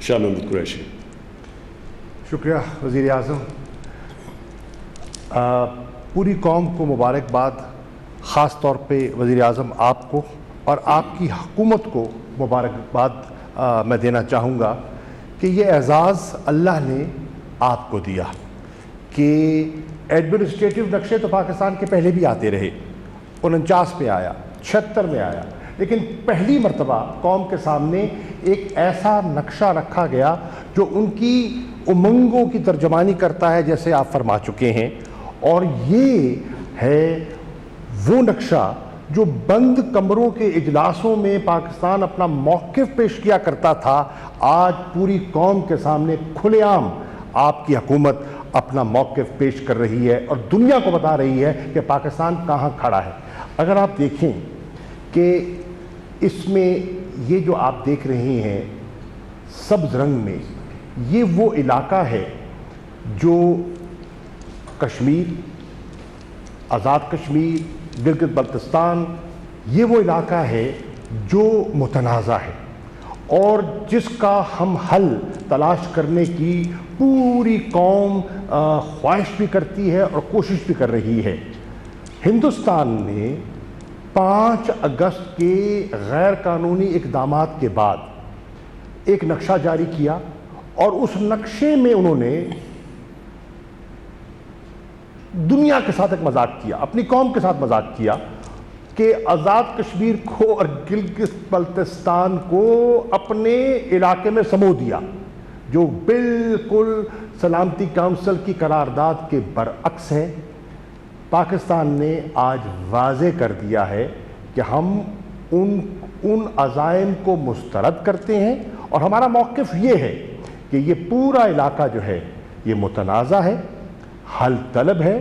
شاہ محمود قریشی۔ شکریہ وزیر اعظم، پوری قوم کو مبارکباد، خاص طور پہ وزیر اعظم آپ کو اور آپ کی حکومت کو مبارکباد میں دینا چاہوں گا کہ یہ اعزاز اللہ نے آپ کو دیا کہ ایڈمنسٹریٹو نقشے تو پاکستان کے پہلے بھی آتے رہے، 49 میں آیا، 76 میں آیا، لیکن پہلی مرتبہ قوم کے سامنے ایک ایسا نقشہ رکھا گیا جو ان کی امنگوں کی ترجمانی کرتا ہے، جیسے آپ فرما چکے ہیں، اور یہ ہے وہ نقشہ جو بند کمروں کے اجلاسوں میں پاکستان اپنا موقف پیش کیا کرتا تھا، آج پوری قوم کے سامنے کھلے عام آپ کی حکومت اپنا موقف پیش کر رہی ہے اور دنیا کو بتا رہی ہے کہ پاکستان کہاں کھڑا ہے۔ اگر آپ دیکھیں کہ اس میں یہ جو آپ دیکھ رہے ہیں سبز رنگ میں، یہ وہ علاقہ ہے جو کشمیر، آزاد کشمیر، گلگت بلتستان، یہ وہ علاقہ ہے جو متنازع ہے اور جس کا ہم حل تلاش کرنے کی پوری قوم خواہش بھی کرتی ہے اور کوشش بھی کر رہی ہے۔ ہندوستان نے 5 اگست کے غیر قانونی اقدامات کے بعد ایک نقشہ جاری کیا اور اس نقشے میں انہوں نے دنیا کے ساتھ ایک مذاق کیا، اپنی قوم کے ساتھ مذاق کیا کہ آزاد کشمیر کو اور گلگت بلتستان کو اپنے علاقے میں سمو دیا، جو بالکل سلامتی کونسل کی قرارداد کے برعکس ہے۔ پاکستان نے آج واضح کر دیا ہے کہ ہم ان عزائم کو مسترد کرتے ہیں اور ہمارا موقف یہ ہے کہ یہ پورا علاقہ جو ہے یہ متنازع ہے، حل طلب ہے،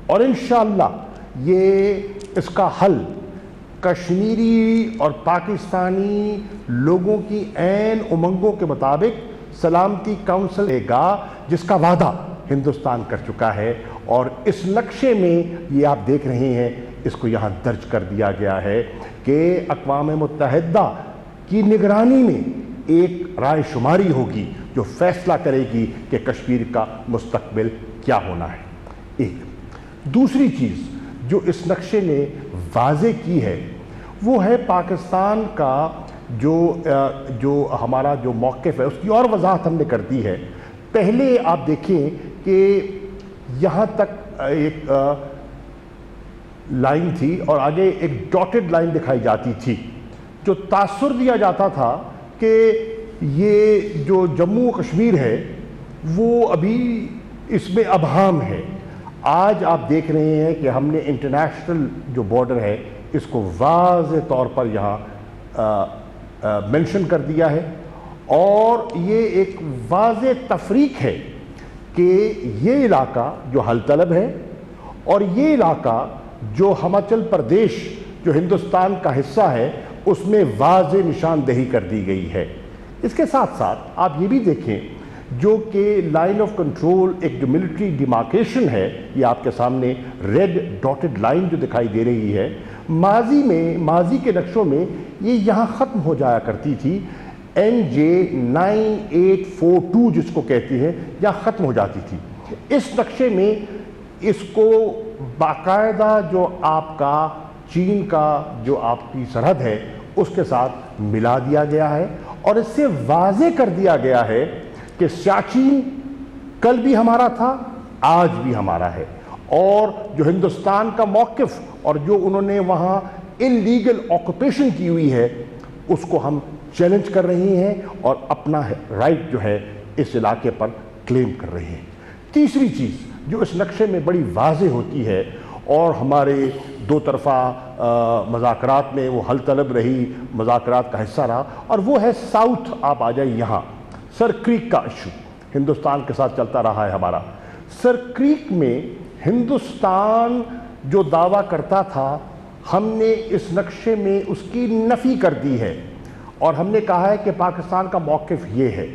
اور انشاءاللہ یہ اس کا حل کشمیری اور پاکستانی لوگوں کی عین امنگوں کے مطابق سلامتی کونسل دے گا، جس کا وعدہ ہندوستان کر چکا ہے۔ اور اس نقشے میں یہ آپ دیکھ رہے ہیں، اس کو یہاں درج کر دیا گیا ہے کہ اقوام متحدہ کی نگرانی میں ایک رائے شماری ہوگی جو فیصلہ کرے گی کہ کشمیر کا مستقبل کیا ہونا ہے۔ ایک دوسری چیز جو اس نقشے نے واضح کی ہے وہ ہے پاکستان کا جو ہمارا جو موقف ہے اس کی اور وضاحت ہم نے کر دی ہے۔ پہلے آپ دیکھیں کہ یہاں تک ایک لائن تھی اور آگے ایک ڈاٹڈ لائن دکھائی جاتی تھی، جو تاثر دیا جاتا تھا کہ یہ جو جموں کشمیر ہے وہ ابھی اس میں ابہام ہے۔ آج آپ دیکھ رہے ہیں کہ ہم نے انٹرنیشنل جو بارڈر ہے اس کو واضح طور پر یہاں منشن کر دیا ہے، اور یہ ایک واضح تفریق ہے کہ یہ علاقہ جو حل طلب ہے اور یہ علاقہ جو ہماچل پردیش جو ہندوستان کا حصہ ہے اس میں واضح نشاندہی کر دی گئی ہے۔ اس کے ساتھ ساتھ آپ یہ بھی دیکھیں جو کہ لائن آف کنٹرول، ایک جو ملٹری ڈیمارکیشن ہے، یہ آپ کے سامنے ریڈ ڈاٹڈ لائن جو دکھائی دے رہی ہے، ماضی کے نقشوں میں یہ یہاں ختم ہو جایا کرتی تھی، NJ9842 جس کو کہتی ہے، یہاں ختم ہو جاتی تھی۔ اس نقشے میں اس کو باقاعدہ جو آپ کا چین کا جو آپ کی سرحد ہے اس کے ساتھ ملا دیا گیا ہے، اور اس سے واضح کر دیا گیا ہے کہ سیاچین کل بھی ہمارا تھا، آج بھی ہمارا ہے، اور جو ہندوستان کا موقف اور جو انہوں نے وہاں انلیگل آکوپیشن کی ہوئی ہے اس کو ہم چیلنج کر رہے ہیں اور اپنا رائٹ جو ہے اس علاقے پر کلیم کر رہے ہیں۔ تیسری چیز جو اس نقشے میں بڑی واضح ہوتی ہے اور ہمارے دو طرفہ مذاکرات میں وہ حل طلب رہی، مذاکرات کا حصہ رہا، اور وہ ہے ساؤتھ۔ آپ آ جائیں یہاں، سر کریک کا ایشو ہندوستان کے ساتھ چلتا رہا ہے ہمارا۔ سر کریک میں ہندوستان جو دعویٰ کرتا تھا، ہم نے اس نقشے میں اس کی نفی کر دی ہے، اور ہم نے کہا ہے کہ پاکستان کا موقف یہ ہے،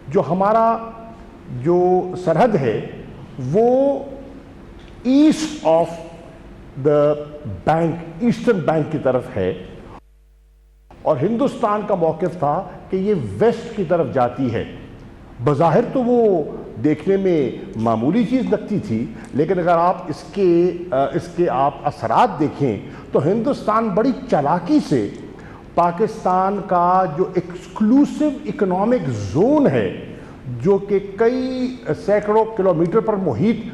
جو ہمارا جو سرحد ہے وہ east of the bank, eastern bank کی طرف ہے، اور ہندوستان کا موقف تھا کہ یہ ویسٹ کی طرف جاتی ہے، بظاہر تو وہ دیکھنے میں معمولی چیز لگتی تھی، لیکن اگر آپ اس کے آپ اثرات دیکھیں تو ہندوستان بڑی چالاکی سے پاکستان کا جو ایکسکلوسیو اکنامک زون ہے، جو کہ کئی سینکڑوں کلومیٹر پر محیط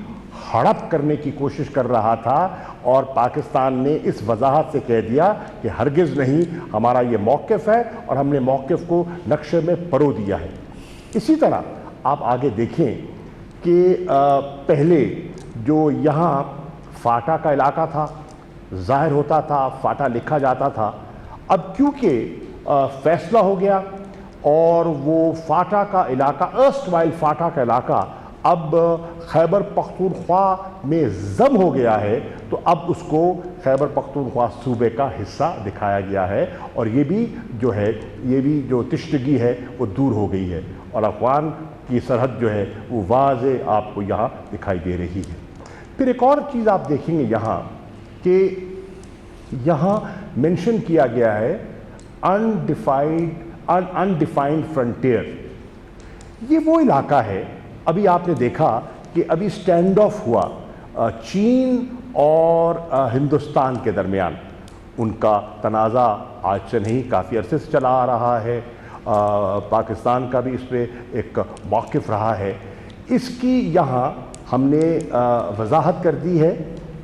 ہڑپ کرنے کی کوشش کر رہا تھا، اور پاکستان نے اس وضاحت سے کہہ دیا کہ ہرگز نہیں، ہمارا یہ موقف ہے اور ہم نے موقف کو نقشے میں پرو دیا ہے۔ اسی طرح آپ آگے دیکھیں کہ پہلے جو یہاں فاٹا کا علاقہ تھا، ظاہر ہوتا تھا، فاٹا لکھا جاتا تھا، اب کیونکہ فیصلہ ہو گیا اور وہ فاٹا کا علاقہ، ارسٹ وائل فاٹا کا علاقہ اب خیبر پختونخوا میں ضم ہو گیا ہے، تو اب اس کو خیبر پختونخوا صوبے کا حصہ دکھایا گیا ہے، اور یہ بھی جو تشنگی ہے وہ دور ہو گئی ہے، اور افغان کی سرحد جو ہے وہ واضح آپ کو یہاں دکھائی دے رہی ہے۔ پھر ایک اور چیز آپ دیکھیں گے یہاں کہ یہاں منشن کیا گیا ہے undefined frontier۔ یہ وہ علاقہ ہے، ابھی آپ نے دیکھا کہ ابھی سٹینڈ آف ہوا چین اور ہندوستان کے درمیان، ان کا تنازع آج سے نہیں کافی عرصے سے چلا آ رہا ہے، پاکستان کا بھی اس پہ ایک موقف رہا ہے، اس کی یہاں ہم نے وضاحت کر دی ہے،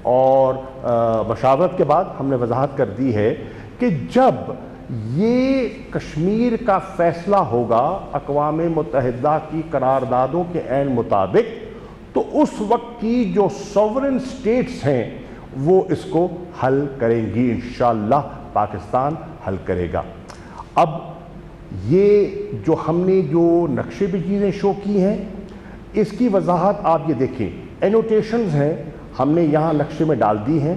اور مشاورت کے بعد ہم نے وضاحت کر دی ہے کہ جب یہ کشمیر کا فیصلہ ہوگا اقوام متحدہ کی قراردادوں کے عین مطابق، تو اس وقت کی جو سوورن سٹیٹس ہیں وہ اس کو حل کریں گی، انشاءاللہ پاکستان حل کرے گا۔ اب یہ جو ہم نے جو نقشے پہ چیزیں شو کی ہیں، اس کی وضاحت آپ یہ دیکھیں، اینوٹیشنز ہیں ہم نے یہاں نقشے میں ڈال دی ہیں،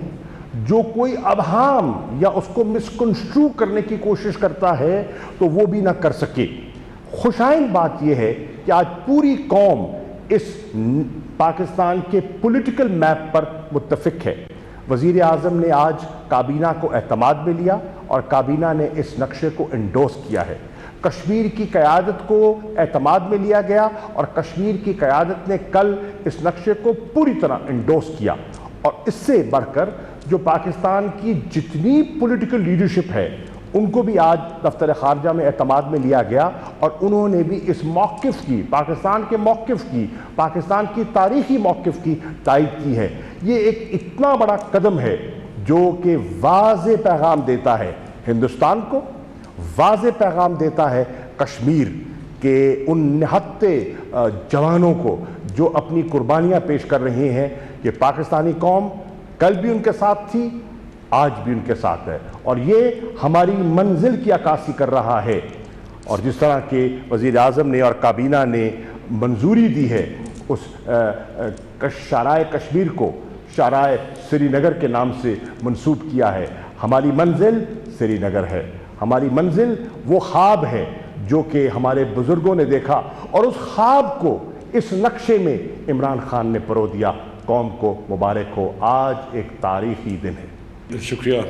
جو کوئی ابہام یا اس کو مسکنسٹرو کرنے کی کوشش کرتا ہے تو وہ بھی نہ کر سکے۔ خوشائن بات یہ ہے کہ آج پوری قوم اس پاکستان کے پولیٹیکل میپ پر متفق ہے۔ وزیر اعظم نے آج کابینہ کو اعتماد میں لیا اور کابینہ نے اس نقشے کو انڈورس کیا ہے۔ کشمیر کی قیادت کو اعتماد میں لیا گیا اور کشمیر کی قیادت نے کل اس نقشے کو پوری طرح انڈورس کیا، اور اس سے بڑھ کر جو پاکستان کی جتنی پولیٹیکل لیڈرشپ ہے ان کو بھی آج دفتر خارجہ میں اعتماد میں لیا گیا، اور انہوں نے بھی اس موقف کی، پاکستان کے موقف کی، پاکستان کی تاریخی موقف کی تائید کی ہے۔ یہ ایک اتنا بڑا قدم ہے جو کہ واضح پیغام دیتا ہے ہندوستان کو، واضح پیغام دیتا ہے کشمیر کے ان نہتے جوانوں کو جو اپنی قربانیاں پیش کر رہے ہیں کہ پاکستانی قوم کل بھی ان کے ساتھ تھی، آج بھی ان کے ساتھ ہے، اور یہ ہماری منزل کی عکاسی کر رہا ہے۔ اور جس طرح کہ وزیر اعظم نے اور کابینہ نے منظوری دی ہے اس شاہراہ کشمیر کو شاہراہ سری نگر کے نام سے منسوب کیا ہے، ہماری منزل سری نگر ہے، ہماری منزل وہ خواب ہے جو کہ ہمارے بزرگوں نے دیکھا، اور اس خواب کو اس نقشے میں عمران خان نے پرو دیا۔ قوم کو مبارک ہو، آج ایک تاریخی دن ہے۔ شکریہ